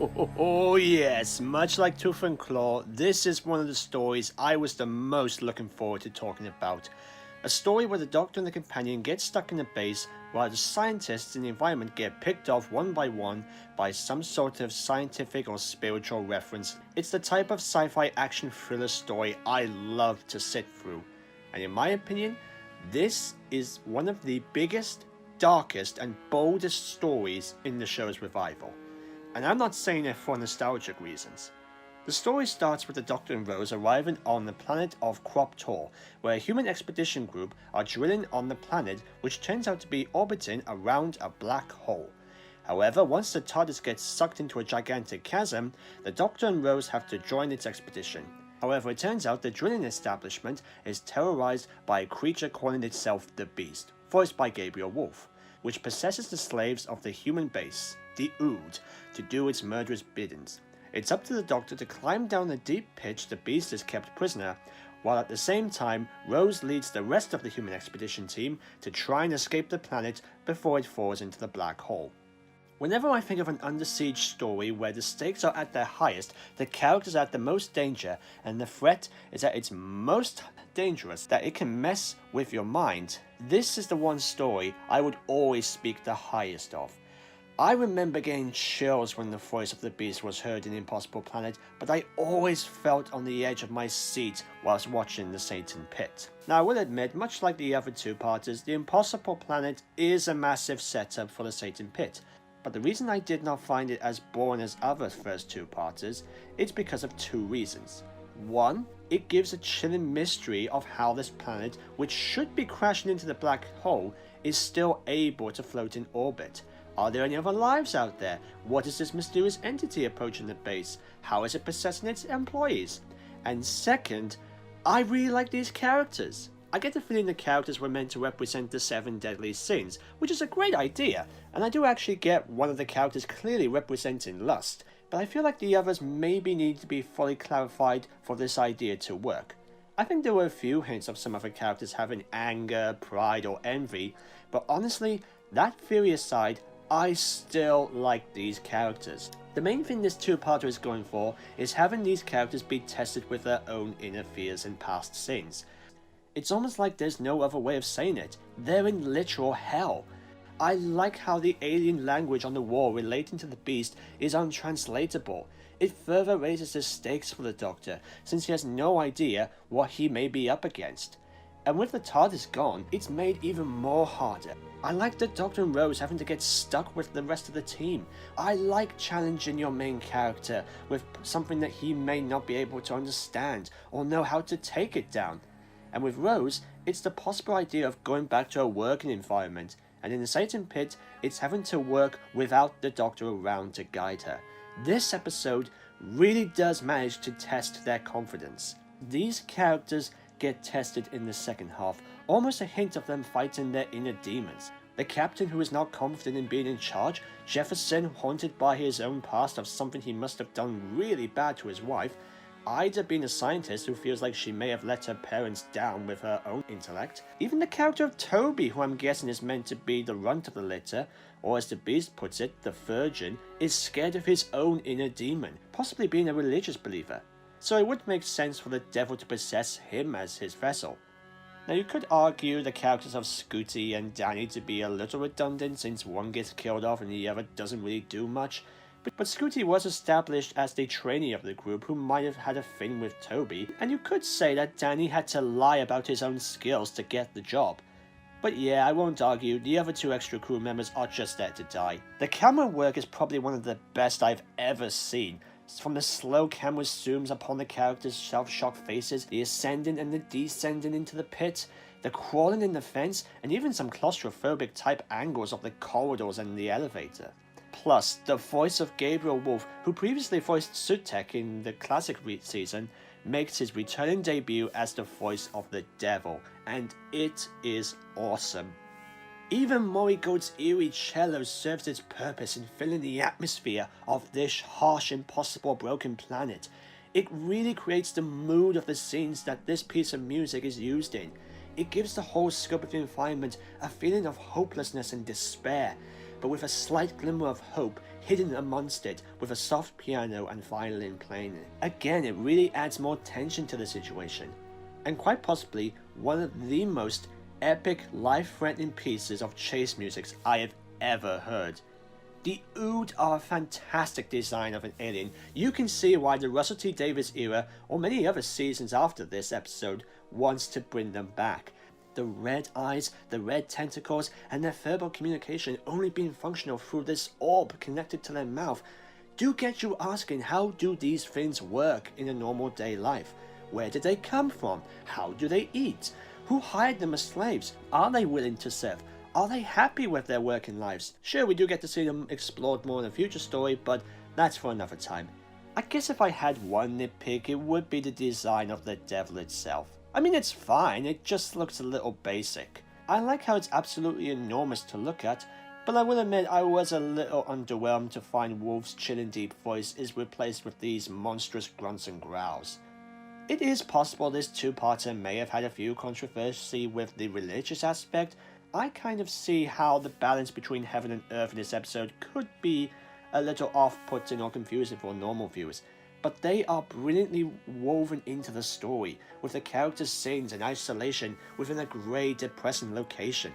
Oh yes, much like Tooth and Claw, this is one of the stories I was the most looking forward to talking about. A story where the Doctor and the companion get stuck in the base while the scientists in the environment get picked off one by one by some sort of scientific or spiritual reference. It's the type of sci-fi action thriller story I love to sit through. And in my opinion, this is one of the biggest, darkest and boldest stories in the show's revival. And I'm not saying it for nostalgic reasons. The story starts with the Doctor and Rose arriving on the planet of Crop Tor, where a human expedition group are drilling on the planet, which turns out to be orbiting around a black hole. However, once the TARDIS gets sucked into a gigantic chasm, the Doctor and Rose have to join its expedition. However, it turns out the drilling establishment is terrorized by a creature calling itself the Beast, voiced by Gabriel Wolf, which possesses the slaves of the human base, the Ood, to do its murderous biddings. It's up to the Doctor to climb down the deep pit the Beast is kept prisoner, while at the same time Rose leads the rest of the human expedition team to try and escape the planet before it falls into the black hole. Whenever I think of an Under Siege story where the stakes are at their highest, the characters are at the most danger, and the threat is at its most dangerous, that it can mess with your mind, this is the one story I would always speak the highest of. I remember getting chills when the voice of the Beast was heard in Impossible Planet, but I always felt on the edge of my seat whilst watching the Satan Pit. Now I will admit, much like the other two-parters, the Impossible Planet is a massive setup for the Satan Pit. But the reason I did not find it as boring as other first two-parters is because of two reasons. One, it gives a chilling mystery of how this planet, which should be crashing into the black hole, is still able to float in orbit. Are there any other lives out there? What is this mysterious entity approaching the base? How is it possessing its employees? And second, I really like these characters. I get the feeling the characters were meant to represent the 7 deadly sins, which is a great idea, and I do actually get one of the characters clearly representing lust, but I feel like the others maybe need to be fully clarified for this idea to work. I think there were a few hints of some other characters having anger, pride, or envy, but honestly, that theory aside, I still like these characters. The main thing this two-parter is going for is having these characters be tested with their own inner fears and past sins. It's almost like there's no other way of saying it. They're in literal hell. I like how the alien language on the wall relating to the Beast is untranslatable. It further raises the stakes for the Doctor, since he has no idea what he may be up against. And with the TARDIS gone, it's made even more harder. I like the Doctor and Rose having to get stuck with the rest of the team. I like challenging your main character with something that he may not be able to understand or know how to take it down. And with Rose, it's the possible idea of going back to a working environment, and in the Satan Pit, it's having to work without the Doctor around to guide her. This episode really does manage to test their confidence. These characters get tested in the second half, almost a hint of them fighting their inner demons. The captain who is not confident in being in charge, Jefferson haunted by his own past of something he must have done really bad to his wife, Ida being a scientist who feels like she may have let her parents down with her own intellect, even the character of Toby, who I'm guessing is meant to be the runt of the litter, or as the Beast puts it, the virgin, is scared of his own inner demon, possibly being a religious believer. So it would make sense for the devil to possess him as his vessel. Now you could argue the characters of Scooty and Danny to be a little redundant since one gets killed off and the other doesn't really do much, but Scooty was established as the trainee of the group who might have had a thing with Toby, and you could say that Danny had to lie about his own skills to get the job. But yeah, I won't argue, the other 2 extra crew members are just there to die. The camera work is probably one of the best I've ever seen. From the slow camera zooms upon the characters' self-shocked faces, the ascending and the descending into the pit, the crawling in the fence, and even some claustrophobic type angles of the corridors and the elevator. Plus, the voice of Gabriel Wolf, who previously voiced Sutek in the classic season, makes his returning debut as the voice of the devil, and it is awesome. Even Maury Gold's eerie cello serves its purpose in filling the atmosphere of this harsh, impossible, broken planet. It really creates the mood of the scenes that this piece of music is used in. It gives the whole scope of the environment a feeling of hopelessness and despair. but with a slight glimmer of hope hidden amongst it with a soft piano and violin playing it. Again, it really adds more tension to the situation, and quite possibly one of the most epic, life-threatening pieces of chase music I have ever heard. The Ood are a fantastic design of an alien. You can see why the Russell T Davies era, or many other seasons after this episode, wants to bring them back. The red eyes, the red tentacles, and their verbal communication only being functional through this orb connected to their mouth do get you asking, how do these things work in a normal day life? Where did they come from? How do they eat? Who hired them as slaves? Are they willing to serve? Are they happy with their working lives? Sure, we do get to see them explored more in a future story, but that's for another time. I guess if I had one nitpick, it would be the design of the devil itself. I mean, it's fine, it just looks a little basic. I like how it's absolutely enormous to look at, but I will admit I was a little underwhelmed to find Wolf's chill and deep voice is replaced with these monstrous grunts and growls. It is possible this two-parter may have had a few controversy with the religious aspect. I kind of see how the balance between heaven and earth in this episode could be a little off-putting or confusing for normal viewers, but they are brilliantly woven into the story, with the characters' scenes in isolation within a grey, depressing location.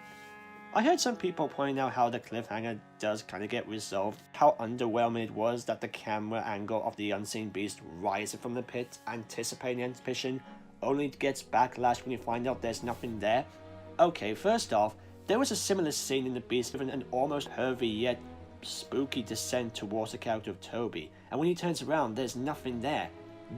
I heard some people pointing out how the cliffhanger does kind of get resolved, how underwhelming it was that the camera angle of the unseen beast rising from the pit, anticipating anticipation, only gets backlash when you find out there's nothing there. Okay, first off, there was a similar scene in the beast given an almost pervy yet spooky descent towards the character of Toby, and when he turns around there's nothing there.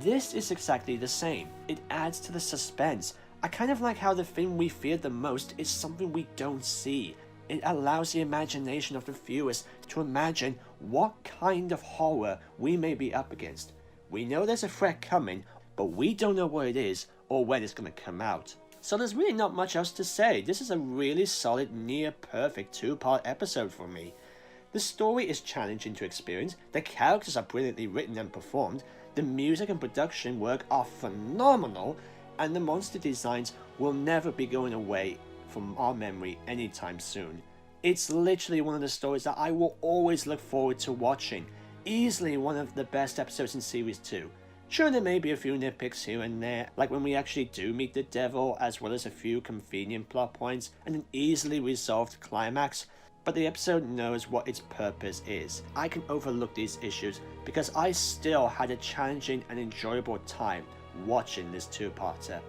This is exactly the same. It adds to the suspense. I kind of like how the thing we fear the most is something we don't see. It allows the imagination of the viewers to imagine what kind of horror we may be up against. We know there's a threat coming, but we don't know what it is or when it's going to come out. So there's really not much else to say. This is a really solid, near-perfect two-part episode for me. The story is challenging to experience, the characters are brilliantly written and performed, the music and production work are phenomenal, and the monster designs will never be going away from our memory anytime soon. It's literally one of the stories that I will always look forward to watching. Easily one of the best episodes in Series 2. Sure, there may be a few nitpicks here and there, like when we actually do meet the devil, as well as a few convenient plot points and an easily resolved climax, but the episode knows what its purpose is. I can overlook these issues because I still had a challenging and enjoyable time watching this two-parter.